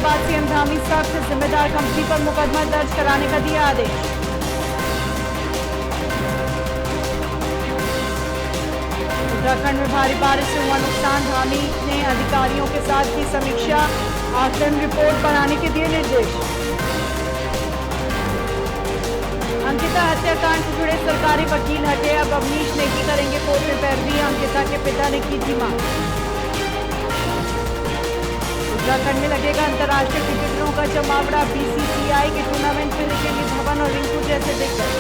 बाद सीएम धामी सख्त, जिम्मेदार कंपनी पर मुकदमा दर्ज कराने का दिया आदेश। उत्तराखंड में भारी बारिश से हुआ नुकसान, धामी ने अधिकारियों के साथ की समीक्षा, आकलन रिपोर्ट बनाने के दिए निर्देश। अंकिता हत्याकांड से जुड़े सरकारी वकील हटे, अब अवनीश नेगी करेंगे कोर्ट में पैरवी, अंकिता के पिता ने की थी मांग। उत्तराखंड में लगेगा अंतर्राष्ट्रीय क्रिकेटरों का जमावड़ा, बीसीसीआई के टूर्नामेंट में दिखेंगे धवन और रिंकू जैसे दिग्गज।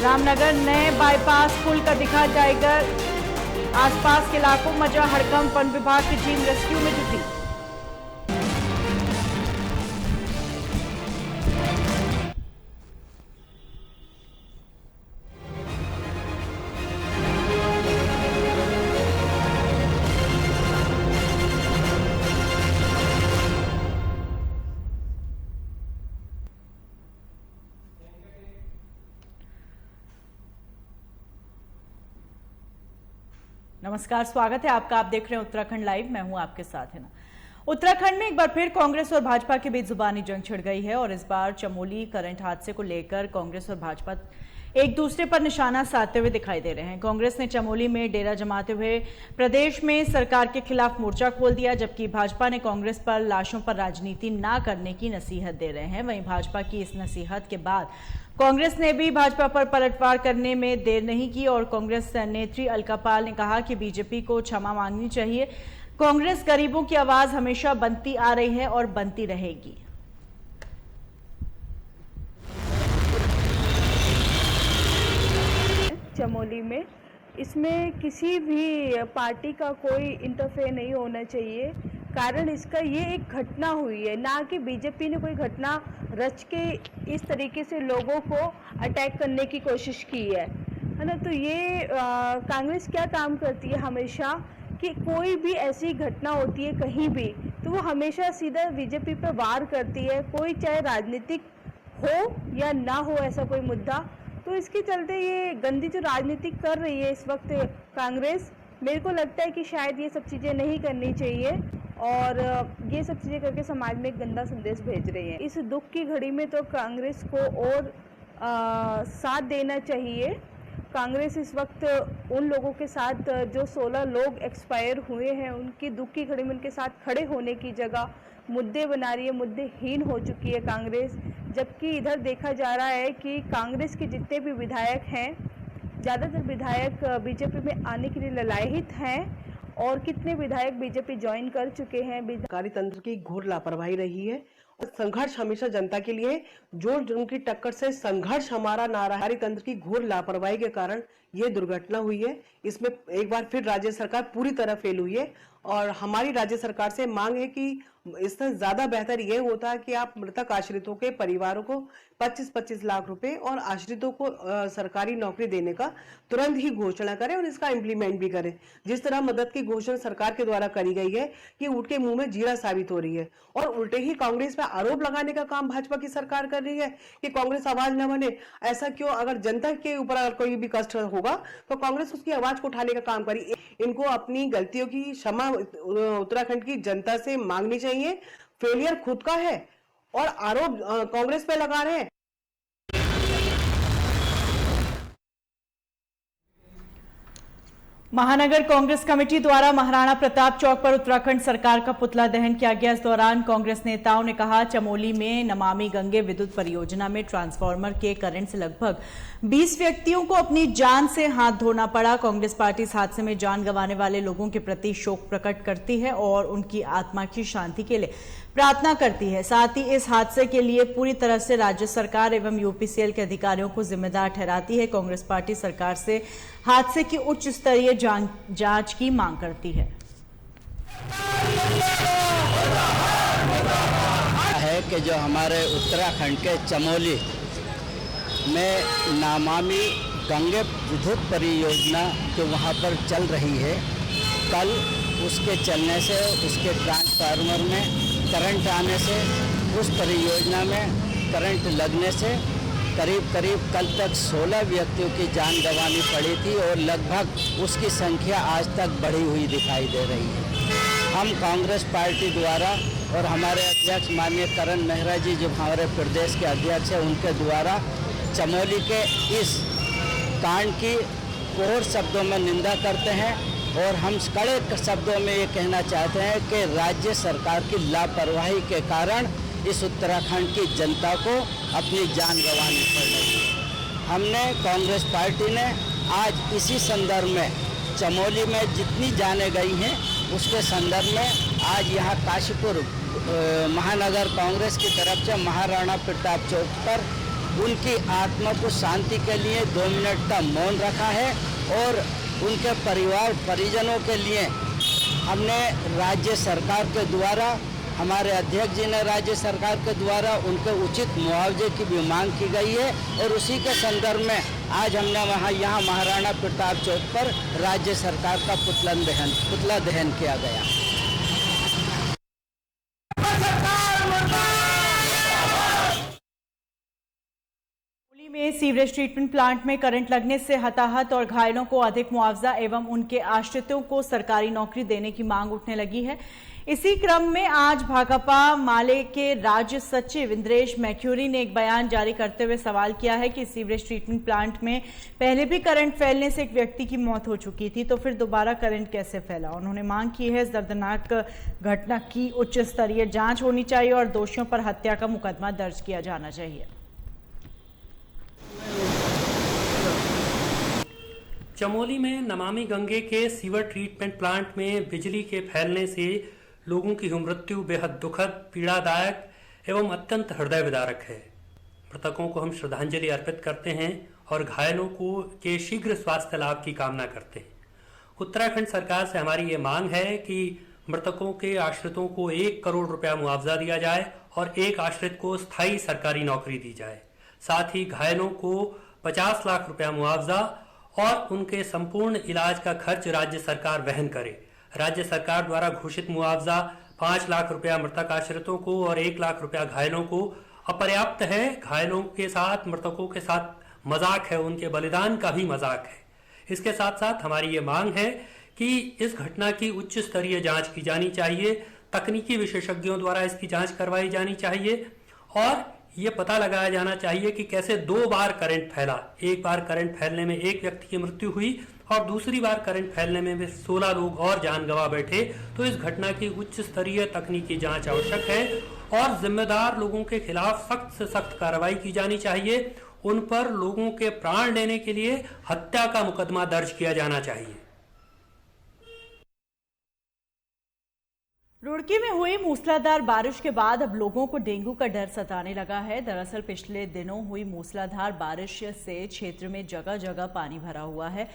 रामनगर नए बाईपास पुल का दिखा जाएगा, आसपास के इलाकों में मचा हड़कंप, वन विभाग की टीम रेस्क्यू में जुटी। नमस्कार, स्वागत है आपका। आप देख रहे हैं उत्तराखंड लाइव, मैं हूं आपके साथ है ना। उत्तराखंड में एक बार फिर कांग्रेस और भाजपा के बीच जुबानी जंग छिड़ गई है और इस बार चमोली करंट हादसे को लेकर कांग्रेस और भाजपा एक दूसरे पर निशाना साधते हुए दिखाई दे रहे हैं। कांग्रेस ने चमोली में डेरा जमाते हुए प्रदेश में सरकार के खिलाफ मोर्चा खोल दिया, जबकि भाजपा ने कांग्रेस पर लाशों पर राजनीति ना करने की नसीहत दे रहे हैं। वहीं भाजपा की इस नसीहत के बाद कांग्रेस ने भी भाजपा पर पलटवार करने में देर नहीं की और कांग्रेस नेत्री अलका पाल ने कहा कि बीजेपी को क्षमा मांगनी चाहिए। कांग्रेस गरीबों की आवाज हमेशा बनती आ रही है और बनती रहेगी। चमोली में इसमें किसी भी पार्टी का कोई इंटरफेयर नहीं होना चाहिए। कारण इसका ये एक घटना हुई है, ना कि बीजेपी ने कोई घटना रच के इस तरीके से लोगों को अटैक करने की कोशिश की है ना। तो ये कांग्रेस क्या काम करती है हमेशा कि कोई भी ऐसी घटना होती है कहीं भी तो वो हमेशा सीधा बीजेपी पर वार करती है, कोई चाहे राजनीतिक हो या ना हो ऐसा कोई मुद्दा। तो इसके चलते ये गंदी जो राजनीति कर रही है इस वक्त कांग्रेस, मेरे को लगता है कि शायद ये सब चीज़ें नहीं करनी चाहिए और ये सब चीज़ें करके समाज में एक गंदा संदेश भेज रही है। इस दुख की घड़ी में तो कांग्रेस को और साथ देना चाहिए। कांग्रेस इस वक्त उन लोगों के साथ जो 16 लोग एक्सपायर हुए हैं उनकी दुख की घड़ी में उनके साथ खड़े होने की जगह मुद्दे बना रही है, मुद्देहीन हो चुकी है कांग्रेस। जबकि इधर देखा जा रहा है कि कांग्रेस के जितने भी विधायक हैं, ज़्यादातर विधायक बीजेपी में आने के लिए ललायित हैं और कितने विधायक बीजेपी ज्वाइन कर चुके हैं। सरकारी तंत्र की घोर लापरवाही रही है और संघर्ष हमेशा जनता के लिए, जो उनकी टक्कर से संघर्ष हमारा नारा है। सरकारी तंत्र की घोर लापरवाही के कारण ये दुर्घटना हुई है। इसमें एक बार फिर राज्य सरकार पूरी तरह फेल हुई है और हमारी राज्य सरकार से मांग है कि इससे ज्यादा बेहतर ये होता है कि आप मृतक आश्रितों के परिवारों को 25-25 लाख रुपए और आश्रितों को सरकारी नौकरी देने का तुरंत ही घोषणा करें और इसका इम्प्लीमेंट भी करें। जिस तरह मदद की घोषणा सरकार के द्वारा करी गई है कि उनके मुंह में जीरा साबित हो रही है और उल्टे ही कांग्रेस पे आरोप लगाने का काम भाजपा की सरकार कर रही है कि कांग्रेस आवाज न बने। ऐसा क्यों? अगर जनता के ऊपर अगर कोई भी कष्ट होगा तो कांग्रेस उसकी आवाज को उठाने का काम करी। इनको अपनी गलतियों की क्षमा उत्तराखंड की जनता से मांगनी चाहिए। फेलियर खुद का है और आरोप कांग्रेस पे लगा रहे हैं। महानगर कांग्रेस कमेटी द्वारा महाराणा प्रताप चौक पर उत्तराखंड सरकार का पुतला दहन किया गया। इस दौरान कांग्रेस नेताओं ने कहा, चमोली में नमामि गंगे विद्युत परियोजना में ट्रांसफार्मर के करंट से लगभग 20 व्यक्तियों को अपनी जान से हाथ धोना पड़ा। कांग्रेस पार्टी इस हादसे में जान गंवाने वाले लोगों के प्रति शोक प्रकट करती है और उनकी आत्मा की शांति के लिए प्रार्थना करती है। साथ ही इस हादसे के लिए पूरी तरह से राज्य सरकार एवं यूपीसीएल के अधिकारियों को जिम्मेदार ठहराती है। कांग्रेस पार्टी सरकार से हादसे की उच्च स्तरीय जांच की मांग करती है। कि जो हमारे उत्तराखंड के चमोली में नमामि गंगे विद्युत परियोजना जो वहाँ पर चल रही है, कल उसके चलने से, उसके ट्रांसफार्मर में करंट आने से, उस परियोजना में करंट लगने से करीब करीब कल तक 16 व्यक्तियों की जान गंवानी पड़ी थी और लगभग उसकी संख्या आज तक बढ़ी हुई दिखाई दे रही है। हम कांग्रेस पार्टी द्वारा और हमारे अध्यक्ष माननीय करण मेहरा जी जो हमारे प्रदेश के अध्यक्ष हैं उनके द्वारा चमोली के इस कांड की कोर शब्दों में निंदा करते हैं और हम कड़े शब्दों में ये कहना चाहते हैं कि राज्य सरकार की लापरवाही के कारण इस उत्तराखंड की जनता को अपनी जान गंवानी पड़ रही है। हमने कांग्रेस पार्टी ने आज इसी संदर्भ में चमोली में जितनी जानें गई हैं उसके संदर्भ में आज यहाँ काशीपुर महानगर कांग्रेस की तरफ से महाराणा प्रताप चौक पर उनकी आत्मा को शांति के लिए 2 मिनट का मौन रखा है और उनके परिवार परिजनों के लिए हमने राज्य सरकार के द्वारा हमारे अध्यक्ष जी ने राज्य सरकार के द्वारा उनके उचित मुआवजे की भी मांग की गई है और उसी के संदर्भ में आज हमने यहाँ महाराणा प्रताप चौक पर राज्य सरकार का पुतला दहन किया गया। में सीवरेज ट्रीटमेंट प्लांट में करंट लगने से हताहत और घायलों को अधिक मुआवजा एवं उनके आश्रितों को सरकारी नौकरी देने की मांग उठने लगी है। इसी क्रम में आज भाकपा माले के राज्य सचिव इंद्रेश मैक्यूरी ने एक बयान जारी करते हुए सवाल किया है कि सीवरेज ट्रीटमेंट प्लांट में पहले भी करंट फैलने से एक व्यक्ति की मौत हो चुकी थी, तो फिर दोबारा करंट कैसे फैला। उन्होंने मांग की है दर्दनाक घटना की उच्च स्तरीय जांच होनी चाहिए और दोषियों पर हत्या का मुकदमा दर्ज किया जाना चाहिए। चमोली में नमामि गंगे के सीवर ट्रीटमेंट प्लांट में बिजली के फैलने से लोगों की मृत्यु बेहद दुखद, पीड़ादायक एवं अत्यंत हृदय विदारक है। मृतकों को हम श्रद्धांजलि अर्पित करते हैं और घायलों को के शीघ्र स्वास्थ्य लाभ की कामना करते हैं। उत्तराखंड सरकार से हमारी ये मांग है कि मृतकों के आश्रितों को 1 करोड़ रुपया मुआवजा दिया जाए और एक आश्रित को स्थायी सरकारी नौकरी दी जाए। साथ ही घायलों को 50 लाख रुपया मुआवजा और उनके संपूर्ण इलाज का खर्च राज्य सरकार वहन करे। राज्य सरकार द्वारा घोषित मुआवजा 5 लाख रुपया मृतक आश्रितों को और 1 लाख रुपया घायलों को अपर्याप्त है। घायलों के साथ मृतकों के साथ मजाक है, उनके बलिदान का भी मजाक है। इसके साथ साथ हमारी ये मांग है कि इस घटना की उच्च स्तरीय जांच की जानी चाहिए, तकनीकी विशेषज्ञों द्वारा इसकी जांच करवाई जानी चाहिए और ये पता लगाया जाना चाहिए कि कैसे 2 बार करंट फैला। एक बार करंट फैलने में एक व्यक्ति की मृत्यु हुई और दूसरी बार करंट फैलने में भी 16 लोग और जान गंवा बैठे। तो इस घटना की उच्च स्तरीय तकनीकी जांच आवश्यक है और जिम्मेदार लोगों के खिलाफ सख्त से सख्त कार्रवाई की जानी चाहिए। उन पर लोगों के प्राण लेने के लिए हत्या का मुकदमा दर्ज किया जाना चाहिए। रुड़की में हुई मूसलाधार बारिश के बाद अब लोगों को डेंगू का डर सताने लगा है। दरअसल पिछले दिनों हुई मूसलाधार बारिश से क्षेत्र में जगह जगह पानी भरा हुआ है,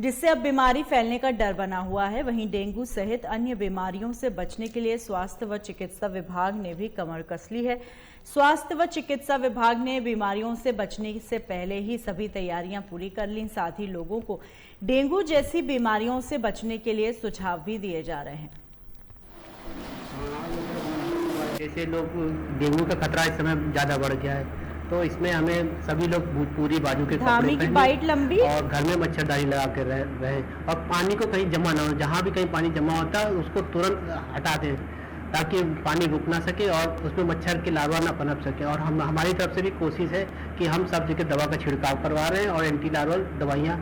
जिससे अब बीमारी फैलने का डर बना हुआ है। वहीं डेंगू सहित अन्य बीमारियों से बचने के लिए स्वास्थ्य व चिकित्सा विभाग ने भी कमर कस ली है। स्वास्थ्य व चिकित्सा विभाग ने बीमारियों से बचने से पहले ही सभी तैयारियां पूरी कर ली। साथ ही लोगों को डेंगू जैसी बीमारियों से बचने के लिए सुझाव भी दिए जा रहे हैं। जैसे लोग डेंगू का खतरा इस समय ज़्यादा बढ़ गया है, तो इसमें हमें सभी लोग पूरी बाजू के धामी की बाइट लंबी और घर में मच्छरदानी लगा कर रहे और पानी को कहीं जमा ना हो। जहाँ भी कहीं पानी जमा होता है उसको तुरंत हटा दें ताकि पानी रुक ना सके और उसमें मच्छर के लार्वा ना पनप सके। और हम हमारी तरफ से भी कोशिश है कि हम सब जगह दवा का छिड़काव करवा रहे हैं और एंटी लार्वल दवाइयाँ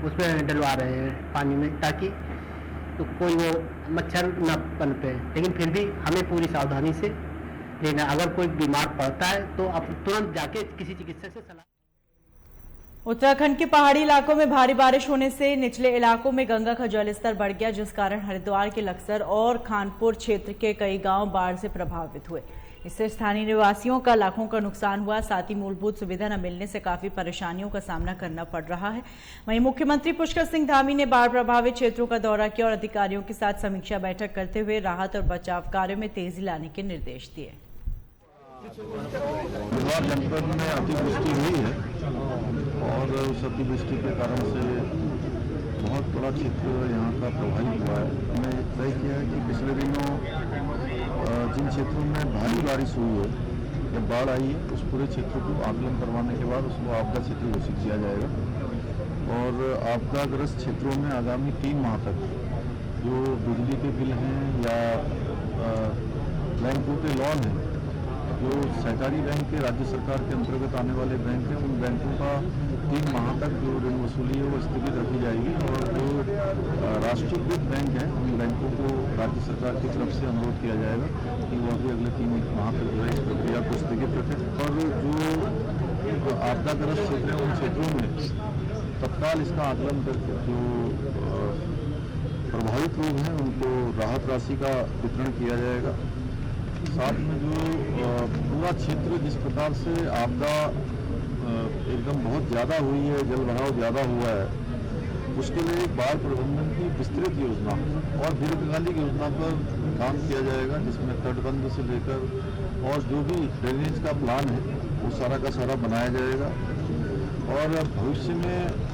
उसमें डलवा रहे हैं पानी में, ताकि तो कोई वो मच्छर न पनपे। लेकिन फिर भी हमें पूरी सावधानी से लेना। अगर कोई बीमार पड़ता है तो आप तुरंत जाके किसी चिकित्सक से सलाह। उत्तराखंड के पहाड़ी इलाकों में भारी बारिश होने से निचले इलाकों में गंगा का जलस्तर बढ़ गया, जिस कारण हरिद्वार के लक्सर और खानपुर क्षेत्र के कई गांव बाढ़ से प्रभावित हुए। इससे स्थानीय निवासियों का लाखों का नुकसान हुआ। साथ ही मूलभूत सुविधा न मिलने से काफी परेशानियों का सामना करना पड़ रहा है। वहीं मुख्यमंत्री पुष्कर सिंह धामी ने बाढ़ प्रभावित क्षेत्रों का दौरा किया और अधिकारियों के साथ समीक्षा बैठक करते हुए राहत और बचाव कार्यों में तेजी लाने के निर्देश दिए। जनपद में अतिवृष्टि हुई है और उस अतिवृष्टि के कारण से बहुत बड़ा क्षेत्र यहाँ का प्रभावित हुआ है। हमने तय किया है कि पिछले दिनों जिन क्षेत्रों में भारी बारिश हुई है जब बाढ़ आई है उस पूरे क्षेत्र को आकलन करवाने के बाद उसको आपदा क्षेत्र घोषित किया जाएगा। और आपदाग्रस्त क्षेत्रों में आगामी 3 माह तक जो बिजली के बिल हैं या बैंकों के लोन हैं, जो सहकारी बैंक के राज्य सरकार के अंतर्गत आने वाले बैंक हैं, उन बैंकों का 3 माह तक जो ऋण वसूली है वो स्थगित रखी जाएगी। और जो राष्ट्रीयकृत बैंक हैं उन बैंकों को राज्य सरकार की तरफ से अनुरोध किया जाएगा कि वो अभी अगले 3 माह तक जो है इस प्रक्रिया को स्थगित रखें। और जो आपदाग्रस्त क्षेत्र हैं उन क्षेत्रों में तत्काल इसका आकलन करके जो प्रभावित लोग हैं उनको राहत राशि का वितरण किया जाएगा। साथ में जो पूरा क्षेत्र जिस प्रकार से आपदा एकदम बहुत ज़्यादा हुई है, जल भराव ज़्यादा हुआ है, उसके लिए बाढ़ प्रबंधन की विस्तृत योजना और दीर्घकालिक योजना पर काम किया जाएगा, जिसमें तटबंध से लेकर और जो भी ड्रेनेज का प्लान है वो सारा का सारा बनाया जाएगा। और भविष्य में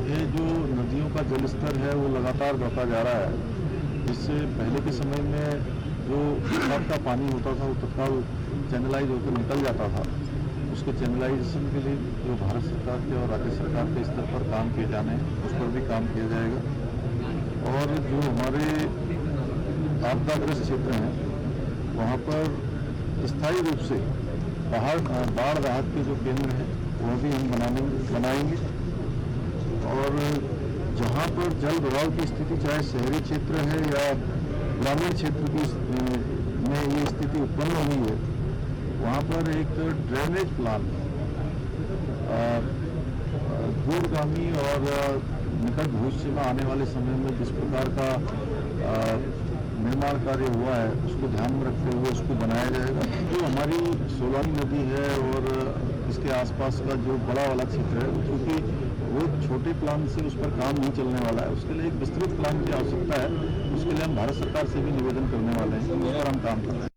ये जो नदियों का जल स्तर है वो लगातार बढ़ता जा रहा है, जिससे पहले के समय में जो बरसात का पानी होता था वो तत्काल चैनलाइज होकर निकल जाता था। उसके चैनलाइजेशन के लिए जो भारत सरकार के और राज्य सरकार के स्तर पर काम किए जाने हैं उस पर भी काम किया जाएगा। और जो हमारे आपदाग्रस्त क्षेत्र हैं वहाँ पर स्थायी रूप से बाढ़ राहत के जो केंद्र हैं वह भी हम बनाएंगे। और जहाँ पर जल भराव की स्थिति चाहे शहरी क्षेत्र है या ग्रामीण क्षेत्र की में ये स्थिति उत्पन्न हुई है, वहाँ पर एक ड्रेनेज प्लान दूरगामी और निकट भविष्य में आने वाले समय में जिस प्रकार का निर्माण कार्य हुआ है उसको ध्यान में रखते हुए उसको बनाया जाएगा। जो हमारी सोलानी नदी है और इसके आसपास का जो बड़ा वाला क्षेत्र है, क्योंकि वो छोटे प्लान से उस पर काम नहीं चलने वाला है, उसके लिए एक विस्तृत प्लान की आवश्यकता है। उसके लिए हम भारत सरकार से भी निवेदन करने वाले हैं, उस पर हम काम कर रहे हैं।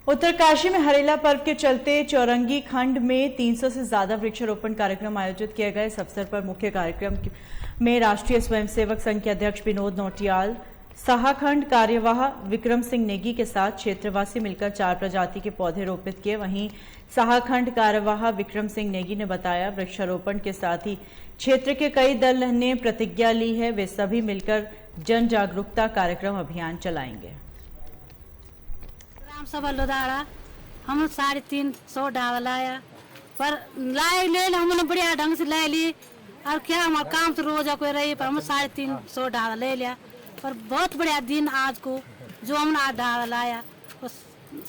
उत्तरकाशी में हरेला पर्व के चलते चौरंगी खंड में 300 से ज्यादा वृक्षारोपण कार्यक्रम आयोजित किए गए। इस अवसर पर मुख्य कार्यक्रम में राष्ट्रीय स्वयंसेवक संघ के अध्यक्ष विनोद नौटियाल, सहाखंड कार्यवाह विक्रम सिंह नेगी के साथ क्षेत्रवासी मिलकर 4 प्रजाति के पौधे रोपित किए। वहीं सहाखंड कार्यवाह विक्रम सिंह नेगी ने बताया, वृक्षारोपण के साथ ही क्षेत्र के कई दल ने प्रतिज्ञा ली है, वे सभी मिलकर जन जागरूकता कार्यक्रम अभियान चलाएंगे। ग्राम सभा लुधाड़ा हम 350 डाल लाया, पर लाए ले हमने बढ़िया ढंग से ले ली। और क्या हमारा काम तो रोज कोई रही, पर हम 350 डाल ले लिया। पर बहुत बढ़िया दिन आज को जो हमने आज डाल लाया,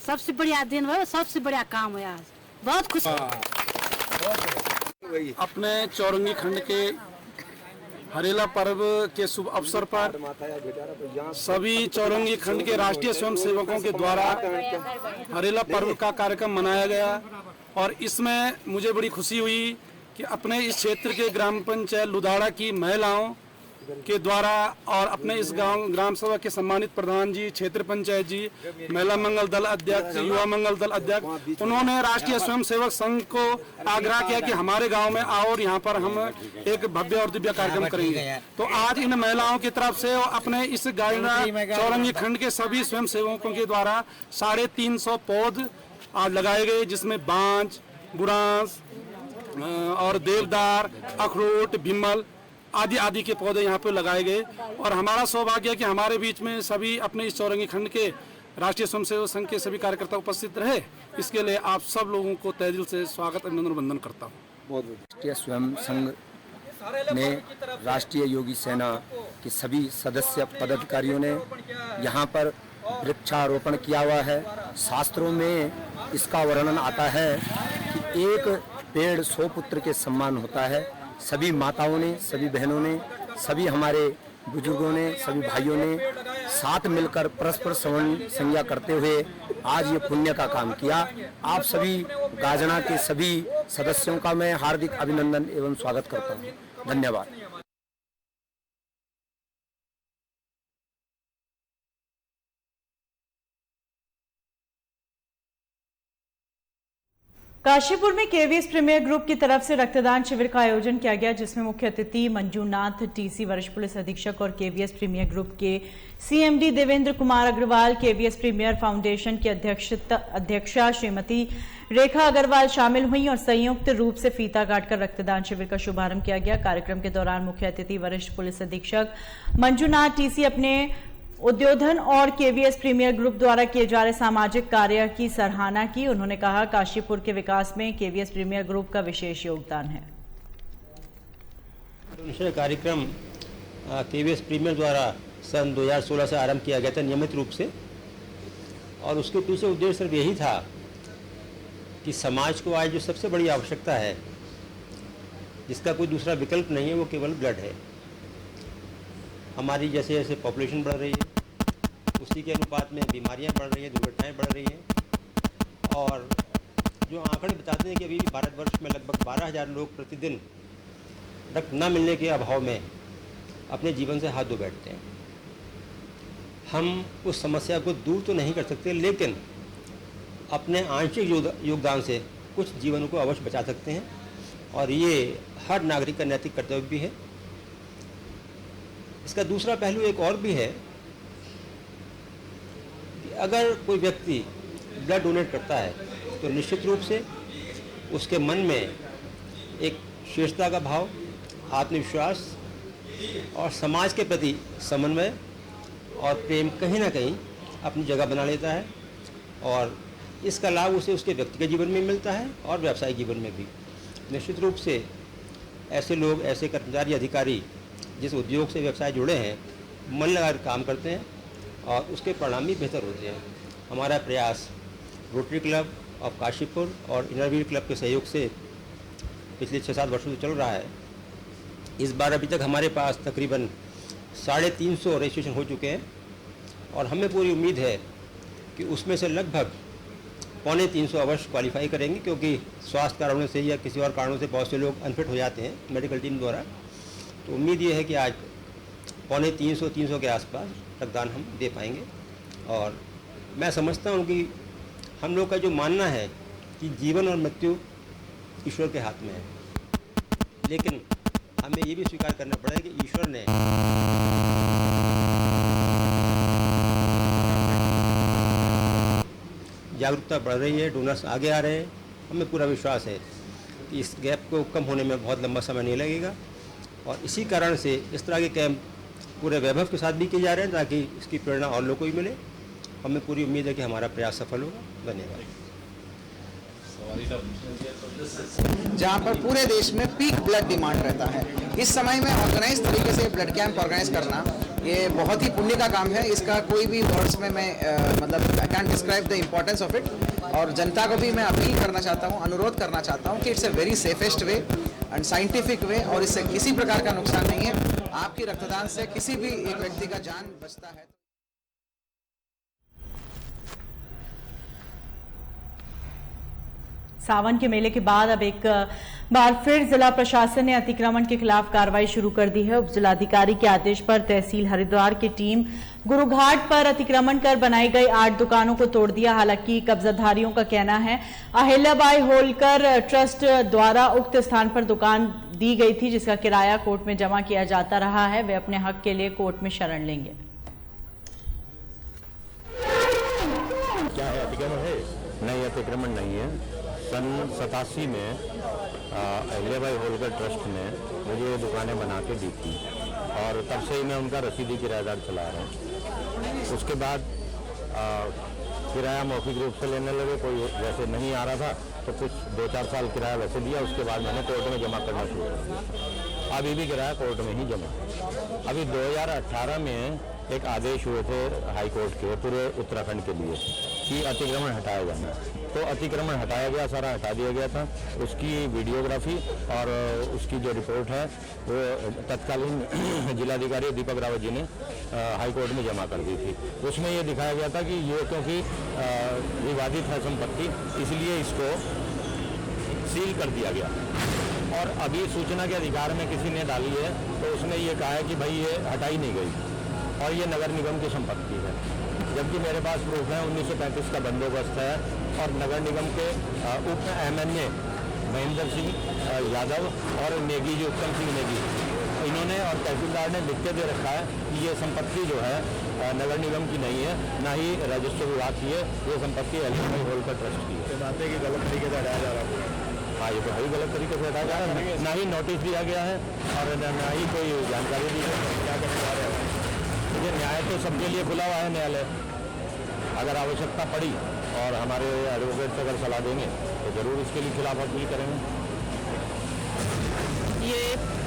सबसे बढ़िया दिन है, सबसे बढ़िया काम है आज। बहुत खुशी। अपने चौरंगी खंड के हरेला पर्व के शुभ अवसर पर सभी चौरंगी खंड के राष्ट्रीय स्वयंसेवकों के द्वारा हरेला पर्व का कार्यक्रम मनाया गया। और इसमें मुझे बड़ी खुशी हुई कि अपने इस क्षेत्र के ग्राम पंचायत लुधाड़ा की महिलाओं के द्वारा और अपने इस गांव ग्राम सभा के सम्मानित प्रधान जी, क्षेत्र पंचायत जी, महिला मंगल दल अध्यक्ष, युवा मंगल दल अध्यक्ष, उन्होंने राष्ट्रीय स्वयंसेवक संघ को आग्रह किया कि हमारे गांव में आओ और यहाँ पर हम एक भव्य और दिव्य कार्यक्रम करेंगे। तो आज इन महिलाओं की तरफ से अपने इस चौरंगी खंड के सभी स्वयंसेवकों के द्वारा 350 पौध आज लगाए गए, जिसमें बांज, बुरांस और देवदार, अखरोट, भिमल आदि आदि के पौधे यहाँ पे लगाए गए। और हमारा सौभाग्य है कि हमारे बीच में सभी अपने इस चौरंगी खंड के राष्ट्रीय स्वयंसेवक संघ के सभी कार्यकर्ता उपस्थित रहे। इसके लिए आप सब लोगों को तहे दिल से स्वागत, अभिनंदन, वंदन करता हूँ। राष्ट्रीय स्वयं संघ ने राष्ट्रीय योगी सेना के सभी सदस्य पदाधिकारियों ने यहाँ पर वृक्षारोपण किया हुआ है। शास्त्रों में इसका वर्णन आता है कि एक पेड़ 100 पुत्र के समान होता है। सभी माताओं ने, सभी बहनों ने, सभी हमारे बुजुर्गों ने, सभी भाइयों ने साथ मिलकर परस्पर संज्ञा करते हुए आज ये पुण्य का काम किया। आप सभी गाजना के सभी सदस्यों का मैं हार्दिक अभिनंदन एवं स्वागत करता हूँ। धन्यवाद। काशीपुर में केवीएस प्रीमियर ग्रुप की तरफ से रक्तदान शिविर का आयोजन किया गया, जिसमें मुख्य अतिथि मंजूनाथ टीसी, वरिष्ठ पुलिस अधीक्षक और केवीएस प्रीमियर ग्रुप के CMD Devendra Kumar Agarwal, KVS premier foundation की अध्यक्षा श्रीमती रेखा अग्रवाल शामिल हुई और संयुक्त रूप से फीता काटकर रक्तदान शिविर का शुभारंभ किया गया। कार्यक्रम के दौरान मुख्य अतिथि वरिष्ठ पुलिस अधीक्षक मंजूनाथ टीसी अपने उद्योधन और केवीएस प्रीमियर ग्रुप द्वारा किए जा रहे सामाजिक कार्य की सराहना की। उन्होंने कहा, काशीपुर के विकास में केवीएस प्रीमियर ग्रुप का विशेष योगदान है। कार्यक्रम केवीएस प्रीमियर द्वारा सन 2016 से आरंभ किया गया था नियमित रूप से, और उसके पीछे उद्देश्य सिर्फ यही था कि समाज को आज जो सबसे बड़ी आवश्यकता है, जिसका कोई दूसरा विकल्प नहीं है, वो केवल ब्लड है। हमारी जैसे जैसे पॉपुलेशन बढ़ रही है, उसी के अनुपात में बीमारियां बढ़ रही हैं, दुर्घटनाएं बढ़ रही हैं, और जो आंकड़े बताते हैं कि अभी भी भारतवर्ष में लगभग 12,000 लोग प्रतिदिन रक्त न मिलने के अभाव में अपने जीवन से हाथ धो बैठते हैं। हम उस समस्या को दूर तो नहीं कर सकते, लेकिन अपने आंशिक योगदान से कुछ जीवनों को अवश्य बचा सकते हैं, और ये हर नागरिक का नैतिक कर्तव्य भी है। इसका दूसरा पहलू एक और भी है कि अगर कोई व्यक्ति ब्लड डोनेट करता है तो निश्चित रूप से उसके मन में एक शीर्षता का भाव, आत्मविश्वास और समाज के प्रति समन्वय और प्रेम कहीं ना कहीं अपनी जगह बना लेता है, और इसका लाभ उसे उसके व्यक्तिगत जीवन में मिलता है और व्यावसायिक जीवन में भी। निश्चित रूप से ऐसे लोग, ऐसे कर्मचारी, अधिकारी जिस उद्योग से व्यवसाय जुड़े हैं, मन लगाकर काम करते हैं और उसके परिणाम भी बेहतर होते हैं। हमारा प्रयास रोटरी क्लब ऑफ काशीपुर और इनरव्हील क्लब के सहयोग से पिछले 6-7 वर्षों से चल रहा है। इस बार अभी तक हमारे पास तकरीबन 350 रजिस्ट्रेशन हो चुके हैं, और हमें पूरी उम्मीद है कि उसमें से लगभग 350 अवश्य क्वालिफाई करेंगे, क्योंकि स्वास्थ्य कारणों से या किसी और कारणों से बहुत से लोग अनफिट हो जाते हैं मेडिकल टीम द्वारा। तो उम्मीद ये है कि आज 350 के आसपास रक्तदान हम दे पाएंगे। और मैं समझता हूँ कि हम लोग का जो मानना है कि जीवन और मृत्यु ईश्वर के हाथ में है, लेकिन हमें ये भी स्वीकार करना पड़ेगा कि ईश्वर ने जागरूकता बढ़ रही है, डोनर्स आगे आ रहे हैं। हमें पूरा विश्वास है कि इस गैप को कम होने में बहुत लंबा समय नहीं लगेगा, और इसी कारण से इस तरह के कैंप पूरे वैभव के साथ भी किए जा रहे हैं, ताकि इसकी प्रेरणा और लोगों को भी मिले। हमें पूरी उम्मीद है कि हमारा प्रयास सफल होगा। धन्यवाद। जहां पर पूरे देश में पीक ब्लड डिमांड रहता है, इस समय में ऑर्गेनाइज तरीके से ब्लड कैंप ऑर्गेनाइज करना ये बहुत ही पुण्य का काम है। इसका कोई भी वर्ड्स में मैं मतलब I can describe the importance of it. और जनता को भी मैं अपील करना चाहता हूँ, अनुरोध करना चाहता हूँ कि it's a very safest way and scientific way, और इससे किसी प्रकार का नुकसान नहीं है। आपकी रक्तदान से किसी भी एक व्यक्ति का जान बचता है। सावन के मेले के बाद अब एक बार फिर जिला प्रशासन ने अतिक्रमण के खिलाफ कार्रवाई शुरू कर दी है। उप जिलाधिकारी के आदेश पर तहसील हरिद्वार की टीम गुरुघाट पर अतिक्रमण कर बनाई गई 8 दुकानों को तोड़ दिया। हालांकि कब्जाधारियों का कहना है अहिल्याबाई होलकर ट्रस्ट द्वारा उक्त स्थान पर दुकान दी गई थी, जिसका किराया कोर्ट में जमा किया जाता रहा है। वे अपने हक के लिए कोर्ट में शरण लेंगे। क्या है अतिक्रमण है? नहीं, अतिक्रमण नहीं है। सन 87 में अहिल्याबाई होलकर ट्रस्ट ने मुझे दुकानें बना के दी थी, और तब से ही मैं उनका रसीदी किराएदार चला रहा हूँ। उसके बाद किराया मौखिक रूप से लेने लगे, कोई वैसे नहीं आ रहा था तो कुछ 2-4 साल किराया वैसे दिया। उसके बाद मैंने कोर्ट में जमा करना शुरू कर दिया। अभी भी किराया कोर्ट में ही जमा। अभी 2018 में एक आदेश हुए थे हाई कोर्ट के पूरे उत्तराखंड के लिए कि अतिक्रमण हटाया जाना, तो अतिक्रमण हटाया गया, सारा हटा दिया गया था। उसकी वीडियोग्राफी और उसकी जो रिपोर्ट है वो तत्कालीन जिलाधिकारी दीपक रावत जी ने हाई कोर्ट में जमा कर दी थी। उसमें ये दिखाया गया था कि ये क्योंकि विवादित है संपत्ति, इसलिए इसको सील कर दिया गया। और अभी सूचना के अधिकार में किसी ने डाली है तो उसने ये कहा है कि भाई ये हटाई नहीं गई और ये नगर निगम की संपत्ति है। जबकि मेरे पास प्रूफ है 1935 का बंदोबस्त है। और नगर निगम के उप MNA महेंद्र सिंह यादव और नेगी जी उत्तम सिंह नेगी, इन्होंने और तहसीलदार ने लिख के दे रखा है कि ये संपत्ति जो है नगर निगम की नहीं है, ना ही राजस्व विभाग की है, ये संपत्ति एलआईसी होल्कर ट्रस्ट की है। बात है कि गलत तरीके से हटाया जा रहा है। हाँ, ये तो है गलत तरीके से हटाया जा रहा है, ना ही नोटिस दिया गया है और ना ही कोई जानकारी दी गई है। क्या करने जा रहे हैं? ये न्याय तो सबके लिए खुला हुआ है न्यायालय। अगर आवश्यकता पड़ी और हमारे एडवोकेट अगर सलाह देंगे तो जरूर इसके लिए खिलाफ अपील करेंगे। ये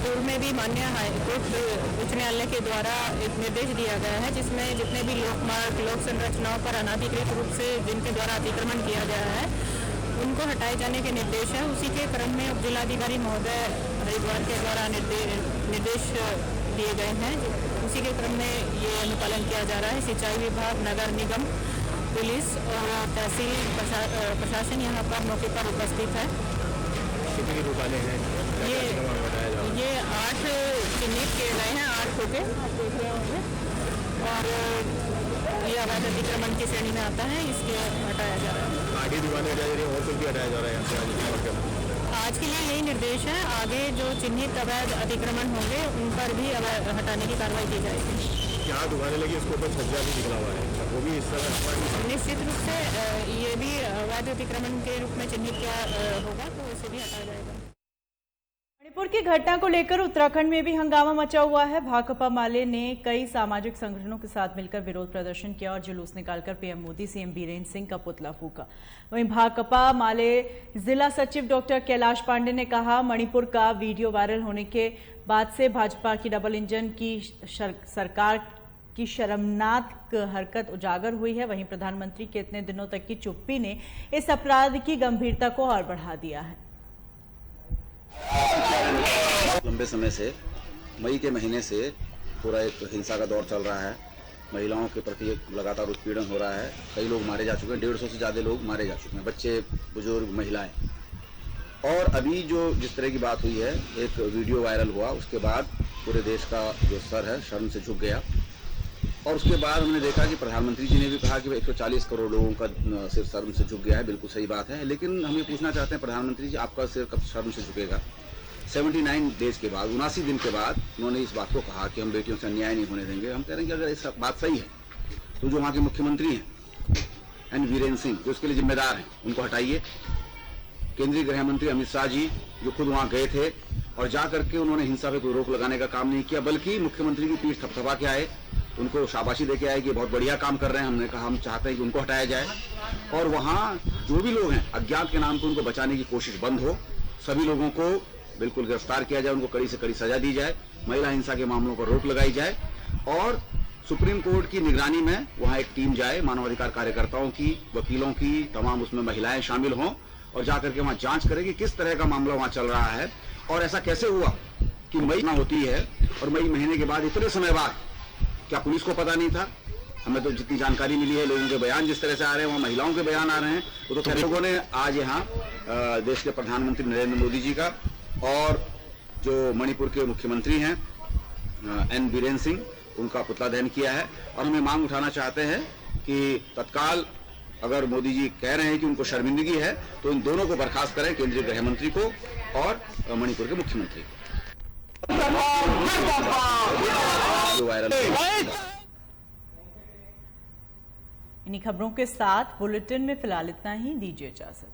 पूर्व में भी माननीय हाईकोर्ट उच्च न्यायालय के द्वारा एक निर्देश दिया गया है, जिसमें जितने भी लोकमार्ग लोक संरचनाओं पर अनाधिकृत रूप से जिनके द्वारा अतिक्रमण किया गया है उनको हटाए जाने के निर्देश है। उसी के क्रम में उप जिलाधिकारी महोदय हरिद्वार के द्वारा निर्देश दिए गए हैं। उसी के क्रम में ये अनुपालन किया जा रहा है। सिंचाई विभाग, नगर निगम, पुलिस और तहसील प्रशासन यहाँ पर मौके पर उपस्थित है। कितनी दुकानें हैं? ये 8 चिन्हित किए गए हैं, 8 होके आप देख रहे होंगे, और ये अवैध अतिक्रमण की श्रेणी में आता है, इसके हटाया जा रहा है। आगे दुकानें हटाई जा रही है और कुछ भी हटाया जा रहा है यहाँ से? आज के लिए यही निर्देश है। आगे जो चिन्हित अवैध अतिक्रमण होंगे उन पर भी हटाने की कार्रवाई की जाएगी। क्या दुकानें लगी उसके ऊपर छज्जा भी निकला हुआ है, वो भी इस तरह निश्चित रूप से ये भी अवैध अतिक्रमण के रूप में चिन्हित किया होगा, तो इसे भी हटाया जाएगा। मणिपुर की घटना को लेकर उत्तराखंड में भी हंगामा मचा हुआ है। भाकपा माले ने कई सामाजिक संगठनों के साथ मिलकर विरोध प्रदर्शन किया और जुलूस निकालकर पीएम मोदी, सीएम बीरेन्द्र सिंह का पुतला फूंका। वहीं भाकपा माले जिला सचिव डॉक्टर कैलाश पांडे ने कहा, मणिपुर का वीडियो वायरल होने के बाद से भाजपा की डबल इंजन की सरकार की शर्मनाक हरकत उजागर हुई है। वहीं प्रधानमंत्री के इतने दिनों तक की चुप्पी ने इस अपराध की गंभीरता को और बढ़ा दिया है। लंबे समय से मई के महीने से पूरा एक हिंसा का दौर चल रहा है। महिलाओं के प्रति एक लगातार उत्पीड़न हो रहा है। कई लोग मारे जा चुके हैं, 150 से ज़्यादा लोग मारे जा चुके हैं, बच्चे, बुजुर्ग, महिलाएं। और अभी जो जिस तरह की बात हुई है, एक वीडियो वायरल हुआ, उसके बाद पूरे देश का जो सर है शर्म से झुक गया। और उसके बाद हमने देखा कि प्रधानमंत्री जी ने भी कहा कि 140 करोड़ लोगों का सिर शर्म से झुक गया है। बिल्कुल सही बात है, लेकिन हम ये पूछना चाहते हैं प्रधानमंत्री जी, आपका सिर कब शर्म से झुकेगा? 79 डेज के बाद, 79 दिन के बाद उन्होंने इस बात को कहा कि हम बेटियों से अन्याय नहीं होने देंगे। हम कह रहे हैं कि अगर इस बात सही है तो जो वहाँ के मुख्यमंत्री हैं एन वीरेन्द्र सिंह, जो उसके लिए जिम्मेदार हैं, उनको हटाइए। केंद्रीय गृह मंत्री अमित शाह जी जो खुद वहाँ गए थे और जा करके उन्होंने हिंसा पे कोई रोक लगाने का काम नहीं किया, बल्कि मुख्यमंत्री की पीठ थपथपा के आए, उनको शाबाशी देके आए कि बहुत बढ़िया काम कर रहे हैं। हमने कहा हम चाहते हैं कि उनको हटाया जाए और वहाँ जो भी लोग हैं अज्ञात के नाम पर उनको बचाने की कोशिश बंद हो। सभी लोगों को बिल्कुल गिरफ्तार किया जाए, उनको कड़ी से कड़ी सजा दी जाए, महिला हिंसा के मामलों पर रोक लगाई जाए और सुप्रीम कोर्ट की निगरानी में वहाँ एक टीम जाए, मानवाधिकार कार्यकर्ताओं की, वकीलों की, तमाम उसमें महिलाएं शामिल हों और जाकर के वहाँ जांच करें कि किस तरह का मामला वहाँ चल रहा है और ऐसा कैसे हुआ कि मई ना होती है और मई महीने के बाद इतने समय बाद क्या पुलिस को पता नहीं था? हमें तो जितनी जानकारी मिली है, लोगों के बयान जिस तरह से आ रहे हैं, वहाँ महिलाओं के बयान आ रहे हैं, वो तो लोगों ने आज यहाँ देश के प्रधानमंत्री नरेंद्र मोदी जी का और जो मणिपुर के मुख्यमंत्री हैं एन बीरेन्द्र सिंह, उनका पुतला दहन किया है। और हमें मांग उठाना चाहते हैं कि तत्काल अगर मोदी जी कह रहे हैं कि उनको शर्मिंदगी है तो इन दोनों को बर्खास्त करें, केंद्रीय गृह मंत्री को और मणिपुर के मुख्यमंत्री को। इन्हीं खबरों के साथ बुलेटिन में फिलहाल इतना ही। दीजिए इजाजत।